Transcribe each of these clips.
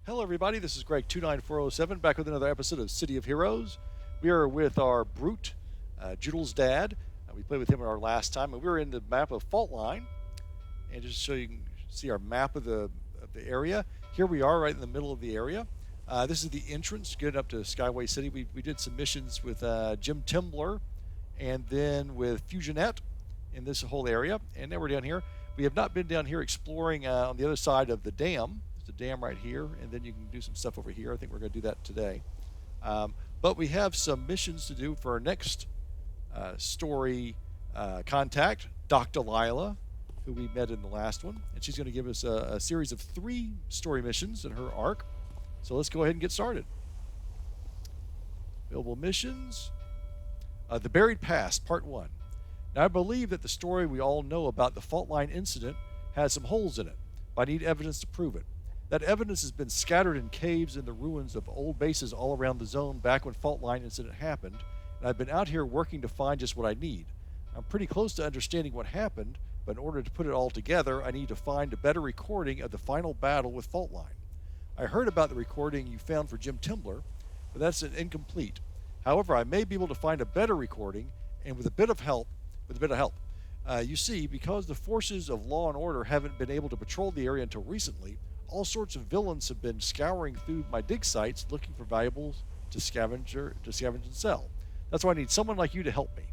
Hello, everybody. This is Greg29407 back with another episode of City of Heroes. We are with our brute, Judel's dad. We played with him our last time, and we were in the map of Faultline. And just so you can see our map of the area, here we are right in the middle of the area. This is the entrance getting up to Skyway City. We did some missions with Jim Timbler and then with Fusionette in this whole area. And now we're down here. We have not been down here exploring on the other side of the dam. There's a dam right here, and then you can do some stuff over here. I think we're going to do that today. But we have some missions to do for our next story contact, Delilah, who we met in the last one. And she's going to give us a series of 3 story missions in her arc. So let's go ahead and get started. Available missions. The Buried Past, Part 1. Now, I believe that the story we all know about the Faultline incident has some holes in it, but I need evidence to prove it. That evidence has been scattered in caves in the ruins of old bases all around the zone back when Faultline incident happened, and I've been out here working to find just what I need. I'm pretty close to understanding what happened, but in order to put it all together, I need to find a better recording of the final battle with Faultline. I heard about the recording you found for Jim Timbler, but that's incomplete. However, I may be able to find a better recording, and with a bit of help, you see, because the forces of law and order haven't been able to patrol the area until recently, all sorts of villains have been scouring through my dig sites looking for valuables to scavenge and sell. That's why I need someone like you to help me.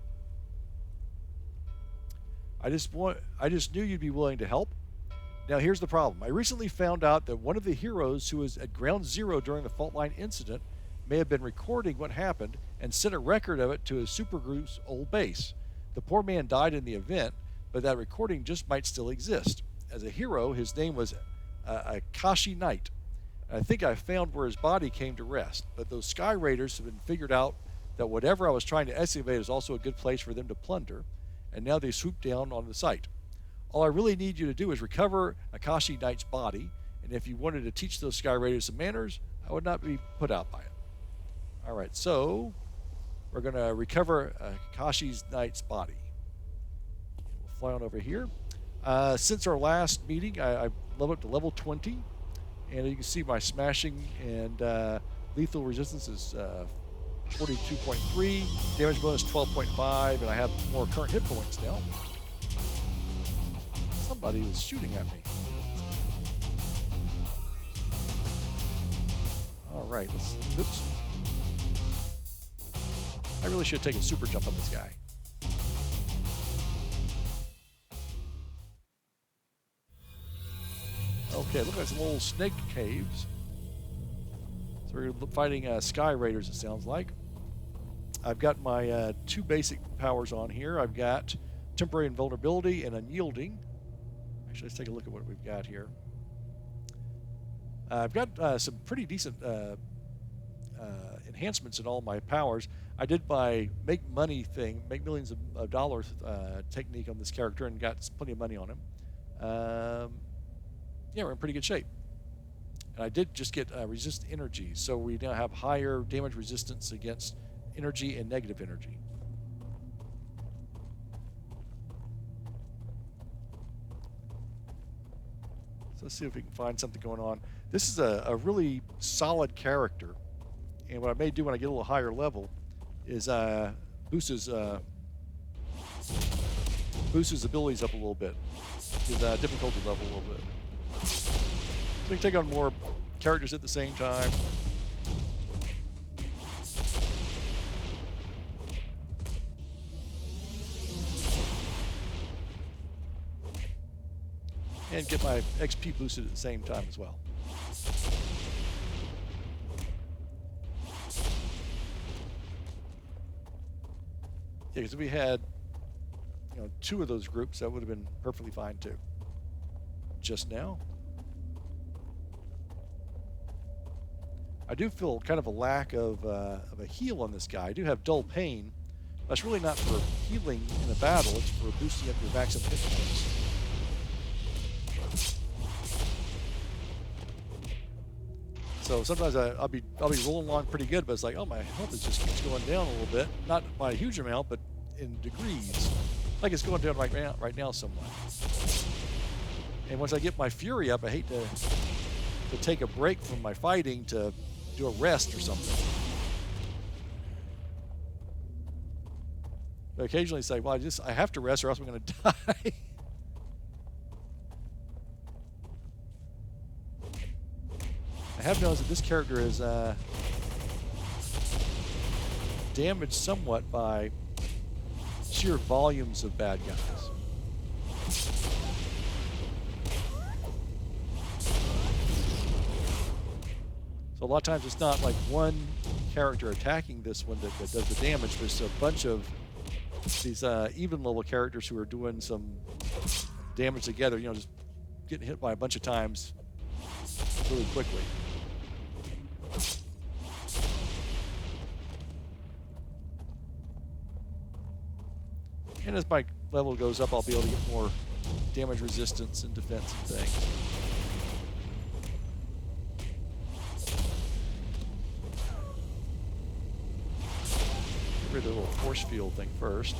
I just knew you'd be willing to help. Now here's the problem. I recently found out that one of the heroes who was at Ground Zero during the Faultline incident may have been recording what happened and sent a record of it to his supergroup's old base. The poor man died in the event, but that recording just might still exist. As a hero, his name was Akashi Knight. I think I found where his body came to rest, but those Sky Raiders have been figured out that whatever I was trying to excavate is also a good place for them to plunder, and now they swoop down on the site. All I really need you to do is recover Akashi Knight's body, and if you wanted to teach those Sky Raiders some manners, I would not be put out by it. Alright, so we're going to recover Akashi Knight's body. We'll fly on over here. Since our last meeting, I've leveled up to level 20, and you can see my smashing and lethal resistance is 42.3, damage bonus 12.5, and I have more current hit points now. Somebody was shooting at me. Alright, oops. I really should have taken a super jump on this guy. Okay, look like some old snake caves. So we're fighting Sky Raiders, it sounds like. I've got my 2 basic powers on here. I've got temporary invulnerability and unyielding. Actually, let's take a look at what we've got here. I've got some pretty decent enhancements in all my powers. I did my make millions of dollars technique on this character and got plenty of money on him. Yeah, we're in pretty good shape. And I did just get resist energy, so we now have higher damage resistance against energy and negative energy. So let's see if we can find something going on. This is a really solid character, and what I may do when I get a little higher level is boost his abilities up a little bit, his difficulty level a little bit. So we can take on more characters at the same time. And get my XP boosted at the same time as well. Yeah, because if we had, 2 of those groups, that would have been perfectly fine too. Just now. I do feel kind of a lack of a heal on this guy. I do have dull pain. That's really not for healing in a battle. It's for boosting up your maximum hit points. So sometimes I'll be rolling along pretty good, but it's like, oh, my health just keeps going down a little bit. Not by a huge amount, but in degrees. Like it's going down right now somewhat. And once I get my fury up, I hate to to take a break from my fighting to do a rest or something. But occasionally say, well, I have to rest or else I'm going to die. I have noticed that this character is damaged somewhat by sheer volumes of bad guys. So a lot of times it's not like one character attacking this one that does the damage, but it's a bunch of these even level characters who are doing some damage together, you know, just getting hit by a bunch of times really quickly. And as my level goes up, I'll be able to get more damage resistance and defense and things. Get rid of the little force field thing first.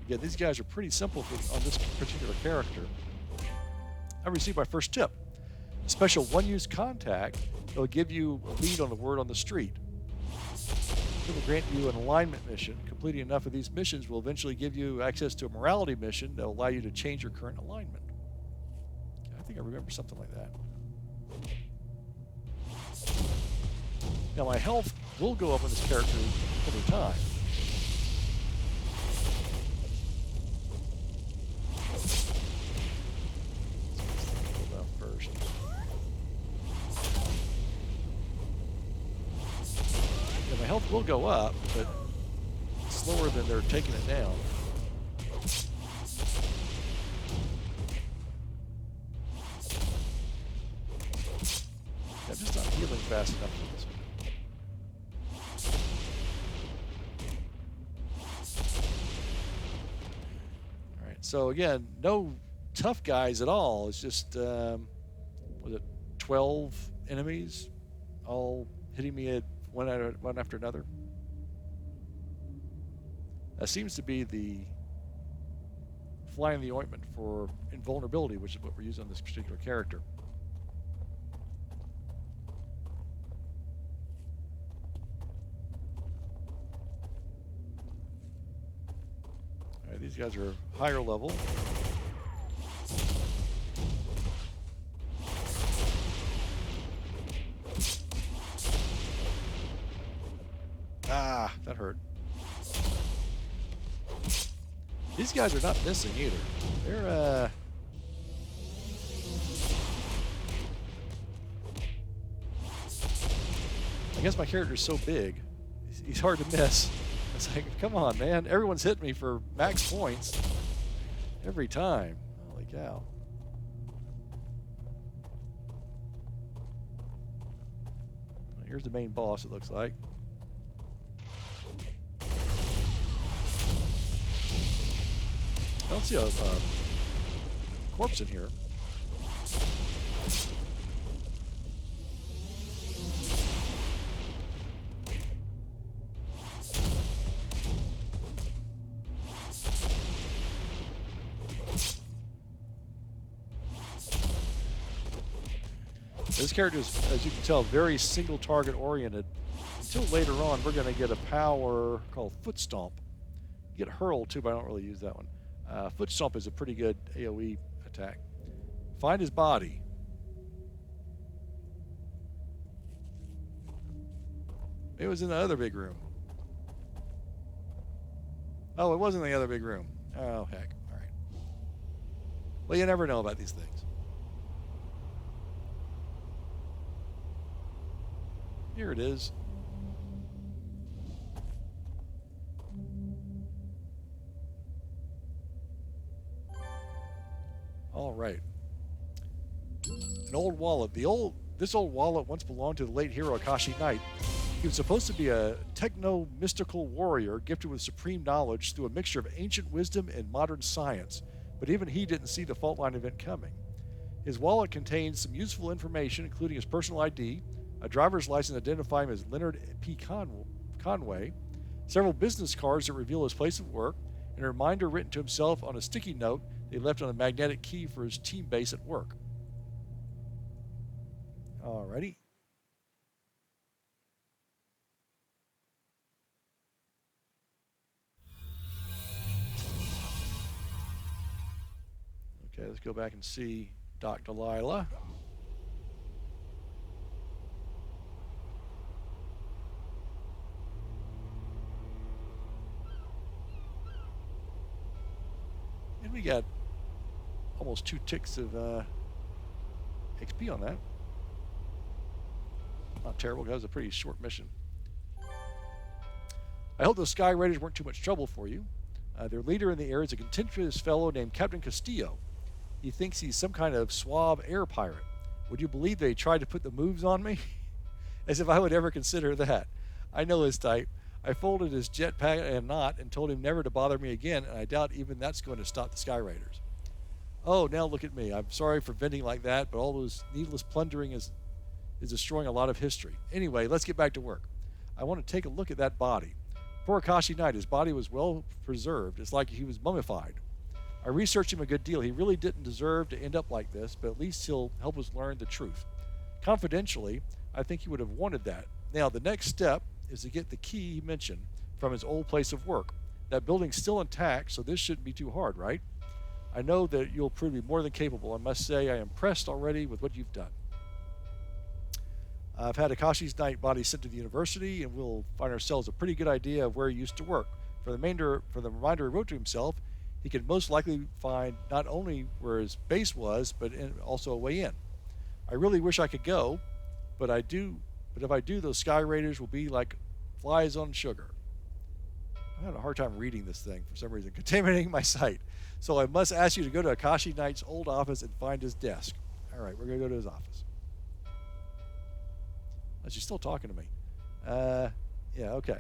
Again, these guys are pretty simple on this particular character. I received my first tip. A special one-use contact that will give you a lead on the word on the street. It will grant you an alignment mission. Completing enough of these missions will eventually give you access to a morality mission that will allow you to change your current alignment. I think I remember something like that. Now my health will go up on this character over time. My health will go up, but slower than they're taking it down. I'm just not healing fast enough for this one. Alright, so again, no tough guys at all. It's just, was it 12 enemies all hitting me at one after another? That seems to be the fly in the ointment for invulnerability, which is what we're using on this particular character. All right, these guys are higher level. Ah, that hurt. These guys are not missing either. They're, I guess my character's so big, he's hard to miss. It's like, come on, man. Everyone's hitting me for max points every time. Holy cow. Here's the main boss, it looks like. I don't see a corpse in here. This character is, as you can tell, very single target oriented. Until later on, we're going to get a power called Foot Stomp. You get Hurl too, but I don't really use that one. Foot Stomp is a pretty good AoE attack. Find his body. It was in the other big room. Oh, it wasn't in the other big room. Oh, heck. All right. Well, you never know about these things. Here it is. All right. An old wallet. This old wallet once belonged to the late hero Akashi Knight. He was supposed to be a techno-mystical warrior gifted with supreme knowledge through a mixture of ancient wisdom and modern science, but even he didn't see the Faultline event coming. His wallet contained some useful information, including his personal ID, a driver's license identifying him as Leonard P. Conway, several business cards that reveal his place of work, and a reminder written to himself on a sticky note they left on a magnetic key for his team base at work. Alrighty. Okay, let's go back and see Doc Delilah. And we got almost 2 ticks of XP on that. Not terrible. That was a pretty short mission. I hope those Sky Raiders weren't too much trouble for you. Their leader in the area is a contentious fellow named Captain Castillo. He thinks he's some kind of suave air pirate. Would you believe they tried to put the moves on me? As if I would ever consider that. I know his type. I folded his jetpack in a knot and told him never to bother me again, and I doubt even that's going to stop the Sky Raiders. Oh, now look at me. I'm sorry for venting like that, but all those needless plundering is destroying a lot of history. Anyway, let's get back to work. I want to take a look at that body. Poor Akashi Knight, his body was well preserved. It's like he was mummified. I researched him a good deal. He really didn't deserve to end up like this, but at least he'll help us learn the truth. Confidentially, I think he would have wanted that. Now, the next step is to get the key he mentioned from his old place of work. That building's still intact, so this shouldn't be too hard, right? I know that you'll prove to be more than capable. I must say I am impressed already with what you've done. I've had Akashi's Knight body sent to the university, and we'll find ourselves a pretty good idea of where he used to work. For the reminder he wrote to himself, he could most likely find not only where his base was, but also a way in. I really wish I could go, but if I do, those Sky Raiders will be like flies on sugar. I had a hard time reading this thing for some reason, contaminating my sight. So I must ask you to go to Akashi Knight's old office and find his desk. All right, we're going to go to his office. Oh, she's still talking to me. Yeah, okay.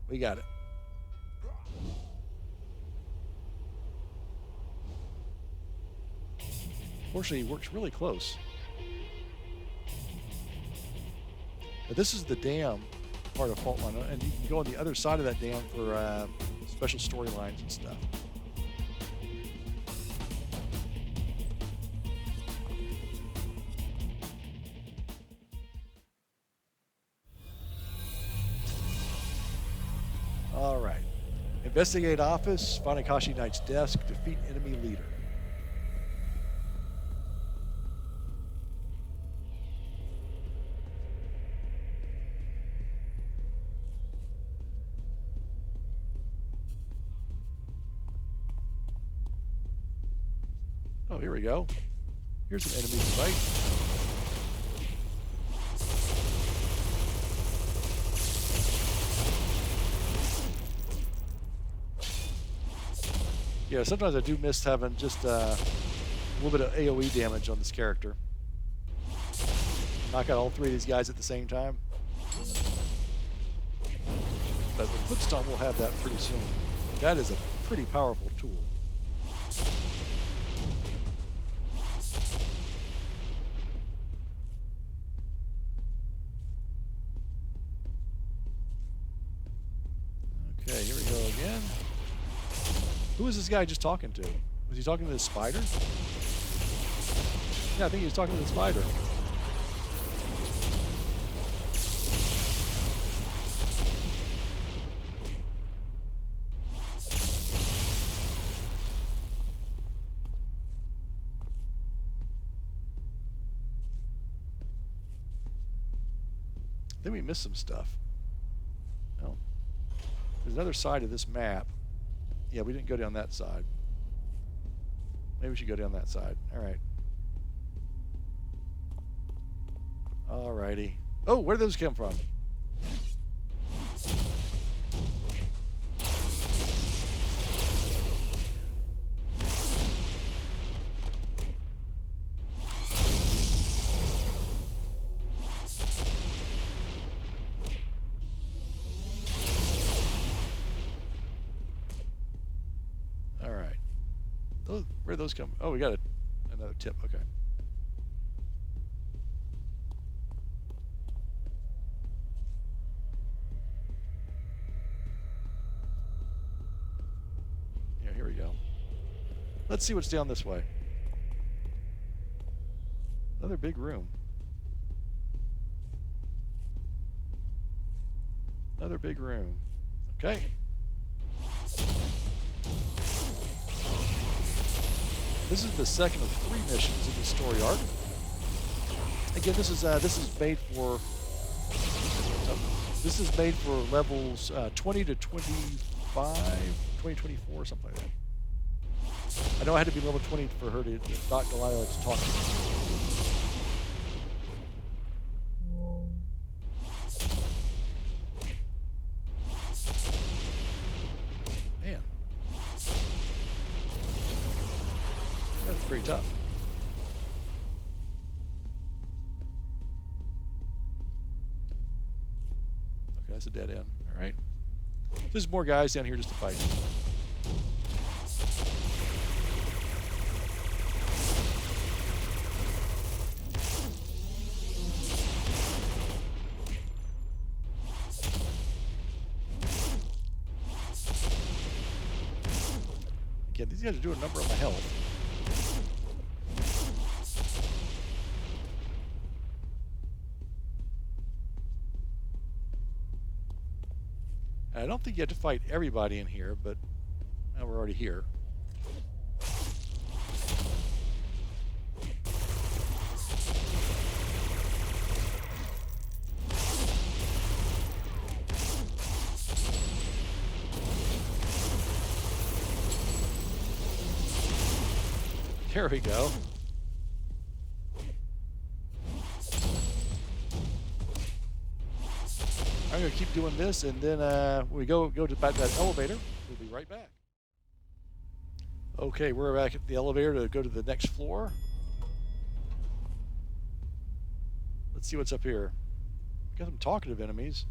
We got it. Fortunately, he works really close. But this is the dam part of Faultline, and you can go on the other side of that dam for special storylines and stuff. All right. Investigate office, find Akashi Knight's desk, defeat enemy leader. Oh, here we go. Here's an enemy to fight. Yeah, sometimes I do miss having just a little bit of AoE damage on this character. Knock out all 3 of these guys at the same time. But the Footstomp will have that pretty soon. That is a pretty powerful tool. Okay, here we go again. Who was this guy just talking to? Was he talking to the spider? Yeah, I think he was talking to the spider. I think we missed some stuff. Oh. There's another side of this map. Yeah, we didn't go down that side. Maybe we should go down that side. All right. All righty. Oh, where did those come from? Where'd those come? Oh, we got another tip. Okay. Let's see what's down this way. Another big room. Another big room. Okay. This is the second of 3 missions in the story arc. Again, this is made for levels 20 to 25, 20, 24, something like that. I know I had to be level 20 for her to not Delilah to talk to me. Man. That's pretty tough. Okay, that's a dead end. All right. There's more guys down here just to fight. Again, these guys are doing a number on my health. I don't think you have to fight everybody in here, but now we're already here. There we go. I'm going to keep doing this, and then when we go to back to that elevator, we'll be right back. Okay, we're back at the elevator to go to the next floor. Let's see what's up here. Got some talkative enemies.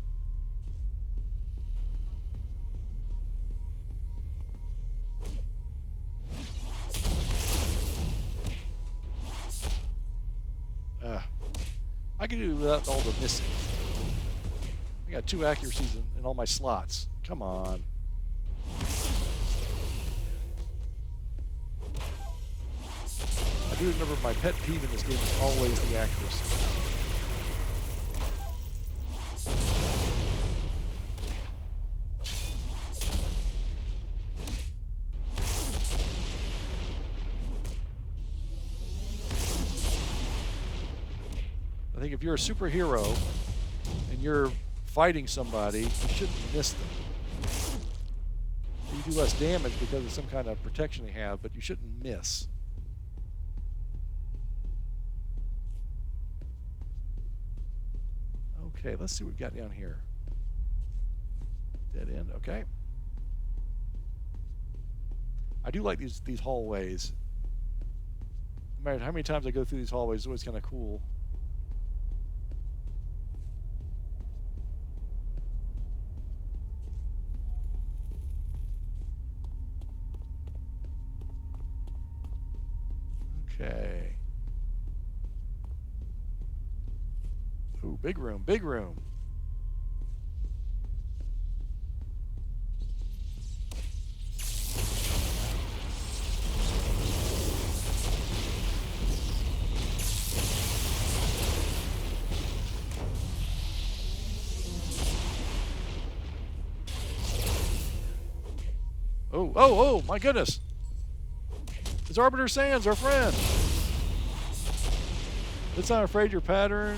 I can do without all the missing. I got 2 accuracies in all my slots. Come on. I do remember my pet peeve in this game is always the accuracy. I think if you're a superhero and you're fighting somebody, you shouldn't miss them. You do less damage because of some kind of protection they have, but you shouldn't miss. Okay, let's see what we've got down here. Dead end, okay. I do like these hallways. No matter how many times I go through these hallways, it's always kind of cool. Okay. Ooh, big room, big room. Oh, my goodness. It's Arbiter Sands, our friend. It's not afraid your pattern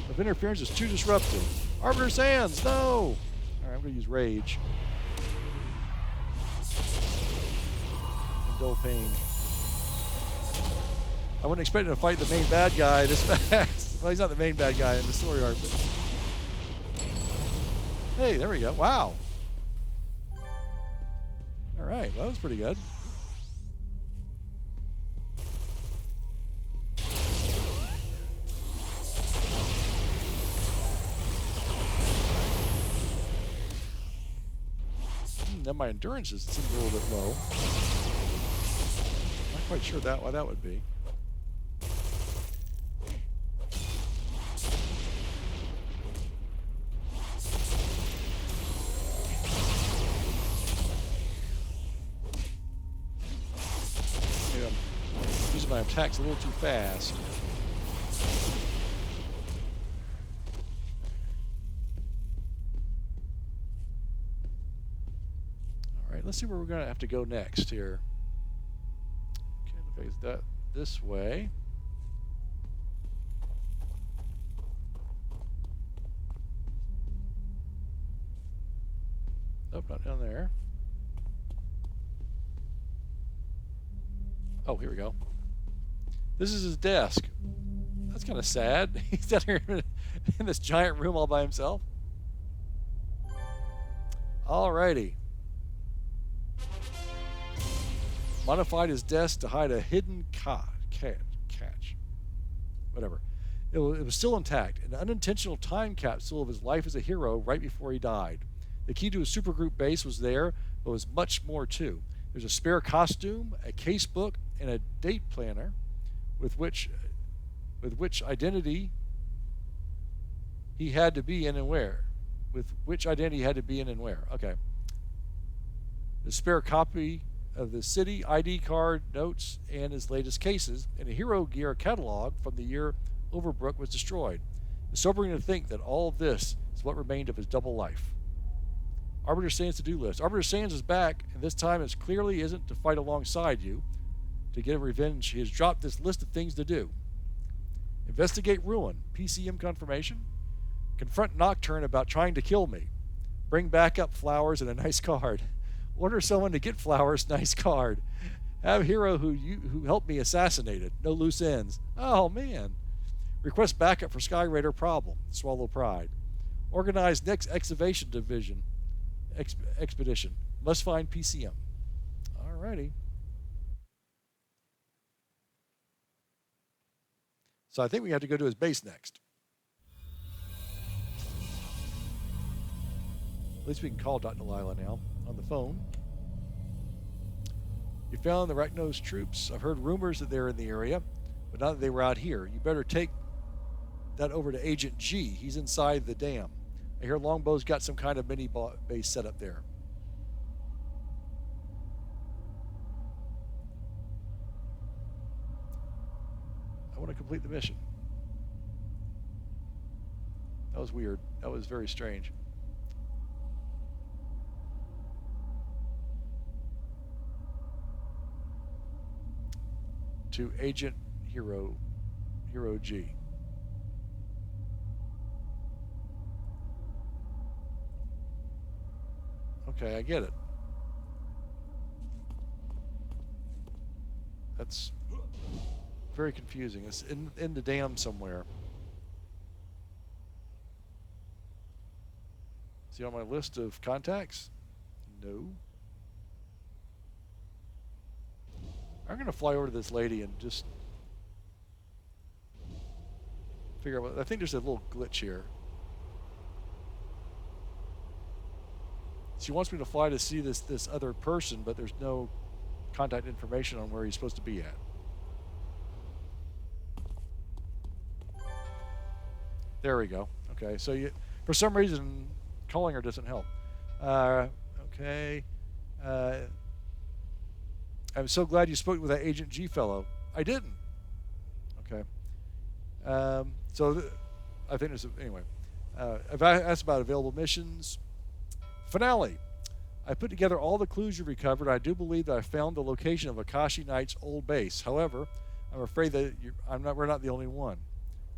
of interference is too disruptive. Arbiter Sands, no! All right, I'm going to use Rage. Dull Pain. I wasn't expecting to fight the main bad guy this fast. Well, he's not the main bad guy in the story arc, but... Hey, there we go. Wow. All right, well, that was pretty good. Then my endurance seems a little bit low. Not quite sure why that would be. my attacks a little too fast. Alright, let's see where we're going to have to go next here. Okay, look like it's that this way. Nope, not down there. Oh, here we go. This is his desk. That's kind of sad. He's down here in this giant room all by himself. Alrighty. Modified his desk to hide a hidden catch. Whatever. It was still intact, an unintentional time capsule of his life as a hero right before he died. The key to his supergroup base was there, but was much more too. There's a spare costume, a case book, and a date planner with which identity he had to be in and where. With which identity he had to be in and where. Okay. The spare copy of the city, ID card, notes, and his latest cases, and a Hero Gear catalog from the year Overbrook was destroyed. It's sobering to think that all of this is what remained of his double life. Arbiter Sands to-do list. Arbiter Sands is back, and this time it clearly isn't to fight alongside you. To get revenge, he has dropped this list of things to do. Investigate Ruin. PCM confirmation. Confront Nocturne about trying to kill me. Bring backup flowers and a nice card. Order someone to get flowers, nice card. Have hero who helped me assassinated. No loose ends. Oh, man. Request backup for Sky Raider problem. Swallow pride. Organize next excavation division. Expedition. Must find PCM. Alrighty. So I think we have to go to his base next. At least we can call Delilah now on the phone. You found the Arachnos troops. I've heard rumors that they're in the area, but not that they were out here. You better take that over to Agent G. He's inside the dam. I hear Longbow's got some kind of mini base set up there. I want to complete the mission. That was weird. That was very strange. To Agent Hero G. Okay, I get it. That's very confusing. It's in the dam somewhere. Is he on my list of contacts? No. I'm going to fly over to this lady and just figure out what... I think there's a little glitch here. She wants me to fly to see this other person, but there's no contact information on where he's supposed to be at. There we go. Okay, so for some reason, calling her doesn't help. Okay. I'm so glad you spoke with that Agent G fellow. I didn't. Okay. I think there's... Anyway. I've asked about available missions. Finale. I put together all the clues you recovered. I do believe that I found the location of Akashi Knight's old base. However, I'm afraid that we're not the only one.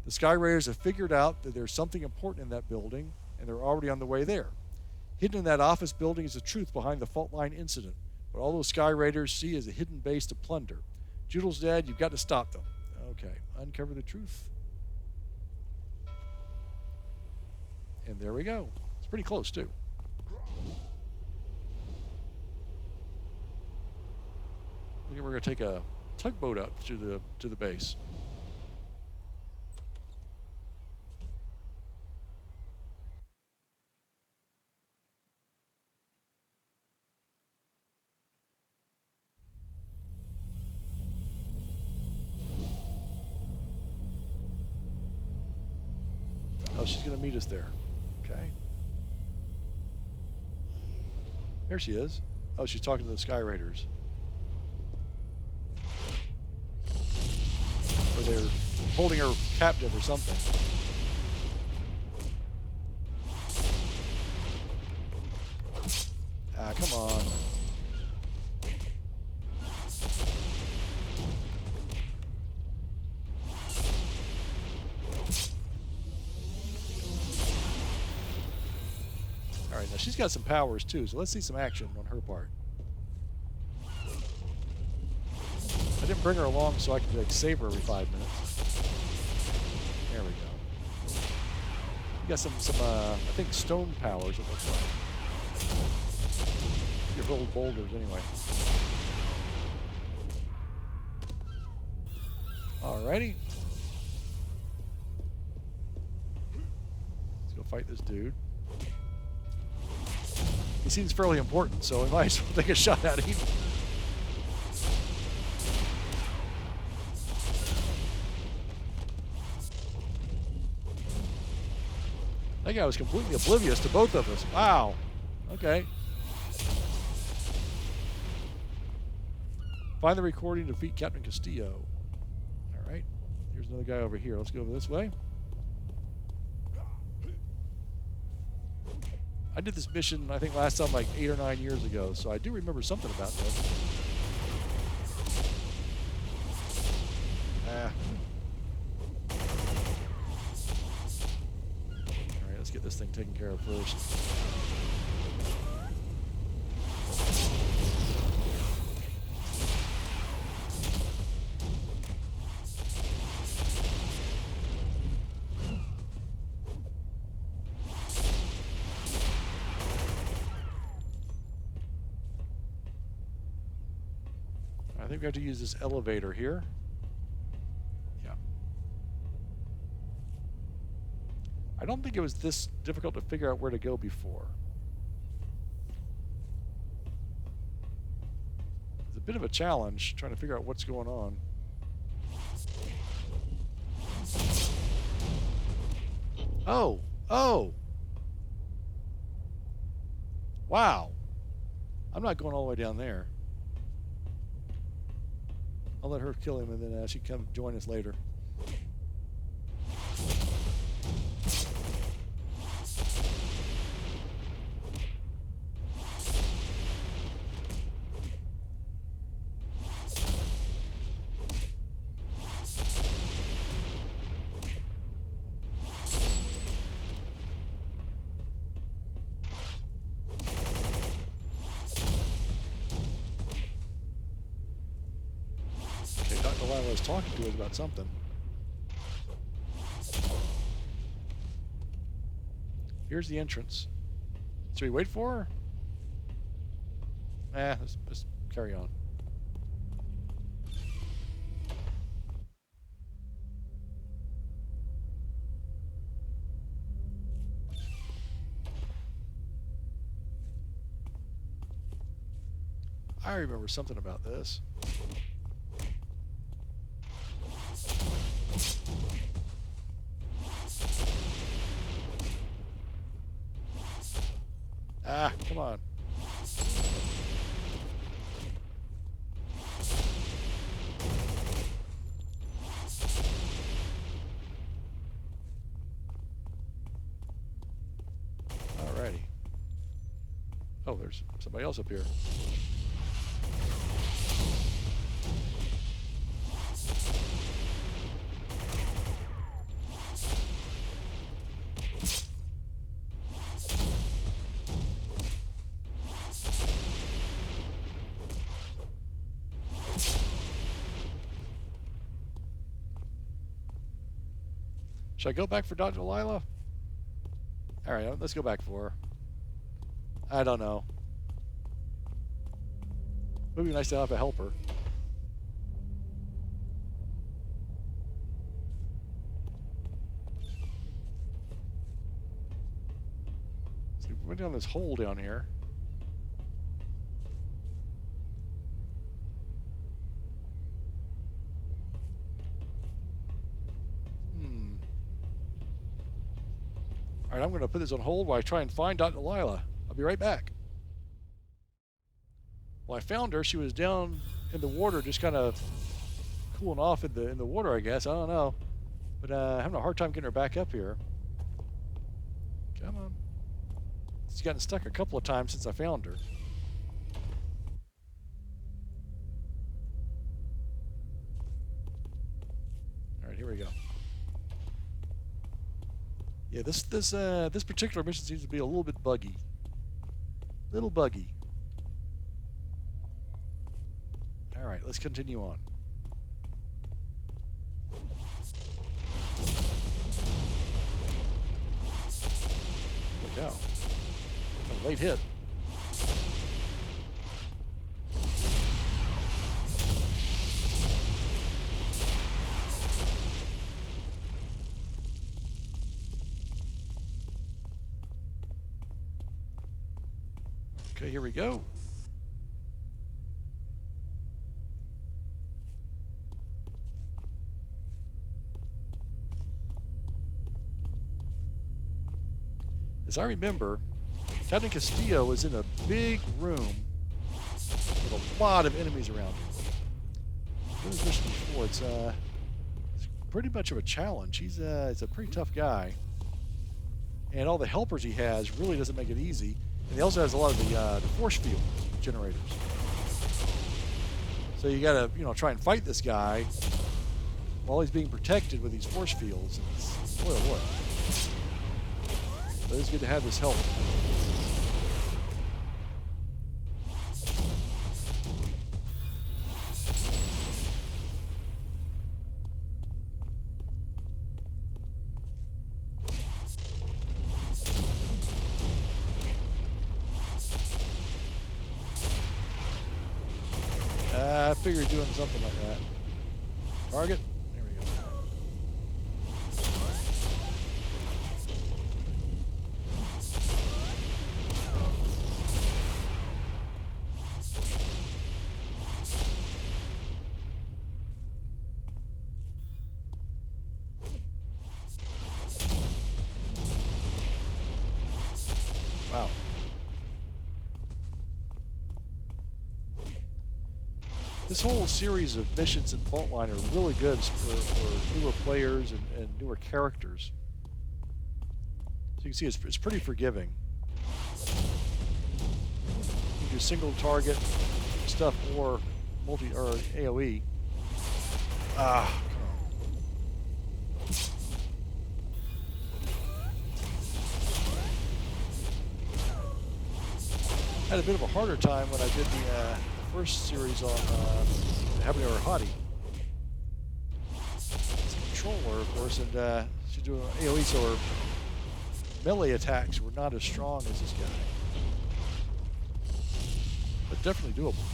The Sky Raiders have figured out that there's something important in that building, and they're already on the way there. Hidden in that office building is the truth behind the Faultline incident. What all those Sky Raiders see is a hidden base to plunder. Joodle's dead. You've got to stop them. Okay. Uncover the truth. And there we go. It's pretty close, too. I think we're going to take a tugboat up to the base. Oh, she's going to meet us there. Okay. There she is. Oh, she's talking to the Sky Raiders. or they're holding her captive or something. Ah, come on. Alright, now she's got some powers too, so let's see some action on her part. I didn't bring her along so I could like save her every 5 minutes. There we go. You got some I think stone powers it looks like. Your little boulders anyway. Alrighty. Let's go fight this dude. He seems fairly important, so we might as well take a shot at him. That guy was completely oblivious to both of us. Wow. Okay. Find the recording to defeat Captain Castillo. All right. Here's another guy over here. Let's go over this way. I did this mission, I think, last time like 8 or 9 years ago, so I do remember something about this. Alright, let's get this thing taken care of first. I think we have to use this elevator here. Yeah. I don't think it was this difficult to figure out where to go before. It's a bit of a challenge trying to figure out what's going on. Oh! Oh! Wow! I'm not going all the way down there. I'll let her kill him, and then she can come join us later. Delilah was talking to us about something. Here's the entrance. Should we wait for her? Let's carry on. I remember something about this. Ah, come on. Alrighty. Oh, there's somebody else up here. Should I go back for Delilah? Alright, let's go back for her. I don't know. It would be nice to have a helper. So we went down this hole down here. Alright, I'm going to put this on hold while I try and find Delilah. I'll be right back. Well, I found her. She was down in the water just kind of cooling off in the water, I guess. I don't know. But having a hard time getting her back up here. Come on. She's gotten stuck a couple of times since I found her. All right, here we go. Yeah, this particular mission seems to be a little bit buggy. Little buggy. All right, let's continue on. Look out. A late hit. Okay, here we go. As I remember, Captain Castillo was in a big room with a lot of enemies around him. I've done this mission before. It's pretty much of a challenge. He's a pretty tough guy, and all the helpers he has really doesn't make it easy. And he also has a lot of the force field generators. So you gotta, try and fight this guy while he's being protected with these force fields. And it's, boy, oh boy. But it's good to have this help. I figured doing something like that. Target. There we go. Wow. This whole series of missions in Faultline are really good for newer players and newer characters. So you can see it's pretty forgiving. You can do single target stuff or AoE. Ah, I had a bit of a harder time when I did the first series on Arbitor Hottie. It's a controller, of course, and she's doing AoE, so her melee attacks were not as strong as this guy. But definitely doable.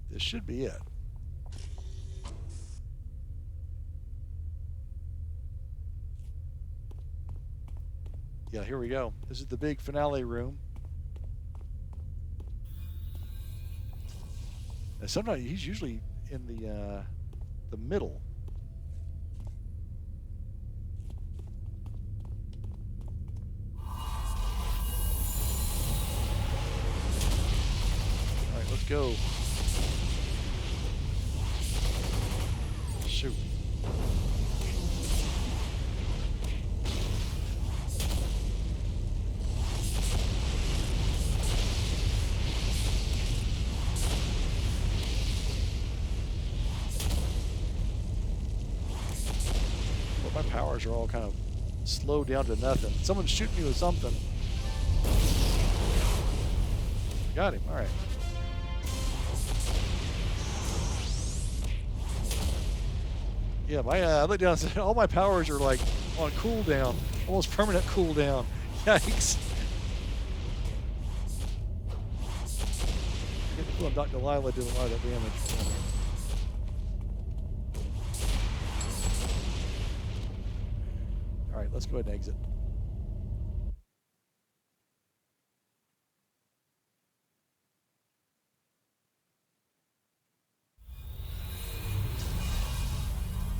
This should be it. Yeah, here we go. This is the big finale room. And sometimes he's usually in the middle. All right, let's go. Shoot. Well, my powers are all kind of slowed down to nothing. Someone's shooting me with something. Got him. All right. Yeah, I looked down and said all my powers are like on cooldown, almost permanent cooldown. Yikes. Getting cool on Delilah doing a lot of that damage. let's go ahead and exit.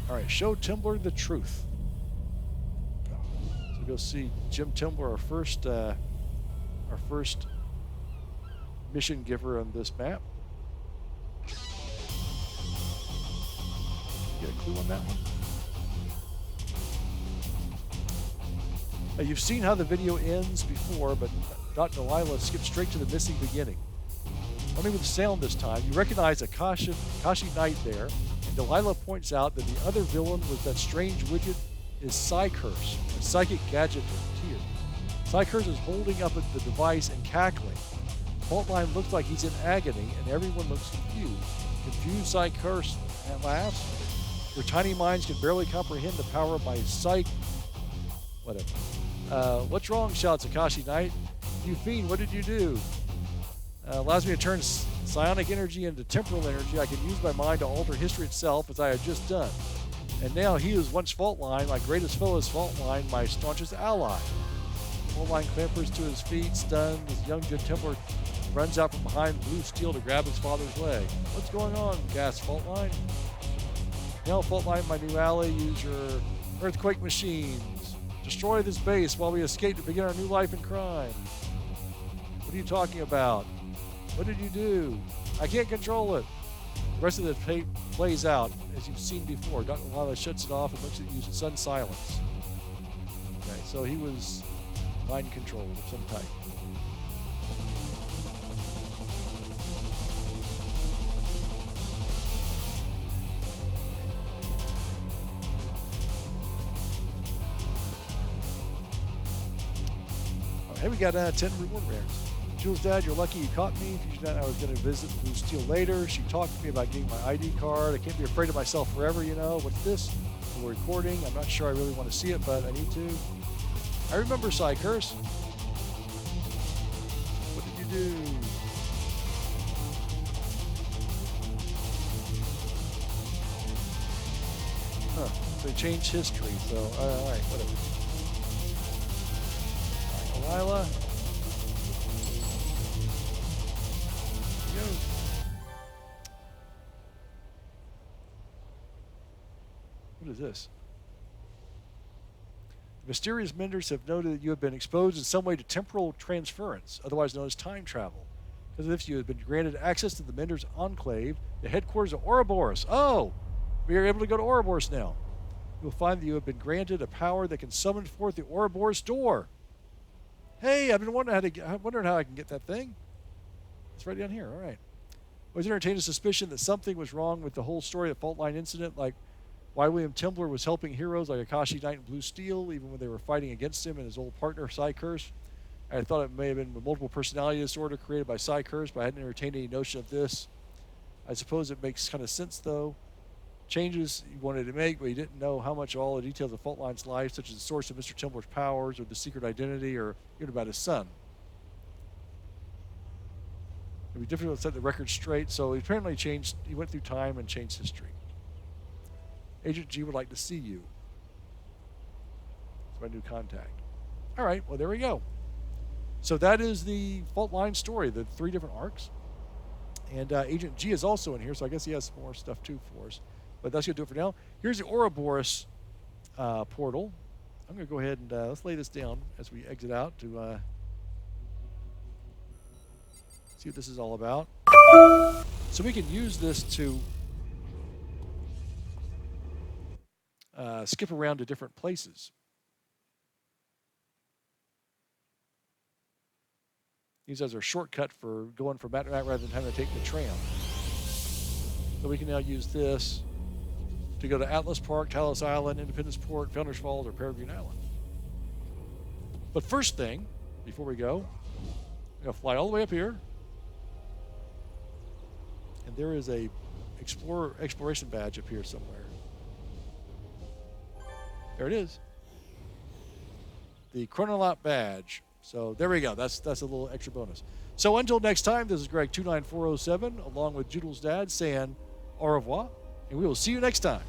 All right, show Timbler the truth. So go see Jim Timbler, our first mission giver on this map. Get a clue on that one? You've seen how the video ends before, but Delilah skipped straight to the missing beginning. Only with sound this time. You recognize Akashi Knight there, and Delilah points out that the other villain with that strange widget is Psycurse, a psychic gadget tier. Psycurse is holding up the device and cackling. Faultline looks like he's in agony, and everyone looks confused. Confused Psycurse laughs. Your tiny minds can barely comprehend the power of my whatever. What's wrong? Shouts Akashi Knight. You fiend, what did you do? Allows me to turn psionic energy into temporal energy. I can use my mind to alter history itself, as I had just done. And now he who was once Faultline, my greatest foe is Faultline, my staunchest ally. Faultline clambers to his feet, stunned. His young Jim Timbler runs out from behind blue steel to grab his father's leg. What's going on? Gasps Faultline. Now, Faultline, my new ally, use your earthquake machines. Destroy this base while we escape to begin our new life in crime. What are you talking about? What did you do? I can't control it. The rest of the tape plays out, as you've seen before. Dr. Delilah shuts it off and looks at you in sudden silence. Okay, so he was mind controlled of some type. Hey, we got 10 reward rares. Jules' dad, you're lucky you caught me. If you did, I was going to visit Blue Steel later. She talked to me about getting my ID card. I can't be afraid of myself forever, you know. What's this? We're recording. I'm not sure I really want to see it, but I need to. I remember Psycurse. What did you do? Huh. They changed history, so all right, whatever. Delilah. Here we go. What is this? The mysterious Menders have noted that you have been exposed in some way to temporal transference, otherwise known as time travel. As if you have been granted access to the Menders Enclave, the headquarters of Ouroboros. Oh! We are able to go to Ouroboros now. You will find that you have been granted a power that can summon forth the Ouroboros door. Hey, I've been wondering how I can get that thing. It's right down here. All right. I was entertained a suspicion that something was wrong with the whole story of the Faultline incident, like why William Timbler was helping heroes like Akashi Knight and Blue Steel, even when they were fighting against him and his old partner, Psycurse. I thought it may have been a multiple personality disorder created by Psycurse, but I hadn't entertained any notion of this. I suppose it makes kind of sense, though. Changes you wanted to make, but you didn't know how much of all the details of Faultline's life, such as the source of Mr. Timbler's powers or the secret identity or even about his son. It would be difficult to set the record straight, so he apparently he went through time and changed history. Agent G would like to see you. It's my new contact. All right, well, there we go. So that is the Faultline story, the 3 different arcs. And Agent G is also in here, so I guess he has some more stuff too for us. But that's going to do it for now. Here's the Ouroboros portal. I'm going to go ahead and let's lay this down as we exit out to see what this is all about. So we can use this to skip around to different places. Use as our shortcut for going from mat to mat rather than having to take the tram. So we can now use this to go to Atlas Park, Talos Island, Independence Port, Founders Falls, or Peregrine Island. But first thing, before we go, we're going to fly all the way up here. And there is a exploration badge up here somewhere. There it is. The Chronolot badge. So there we go. That's a little extra bonus. So until next time, this is Greg 29407 along with Jules' dad saying au revoir, and we will see you next time.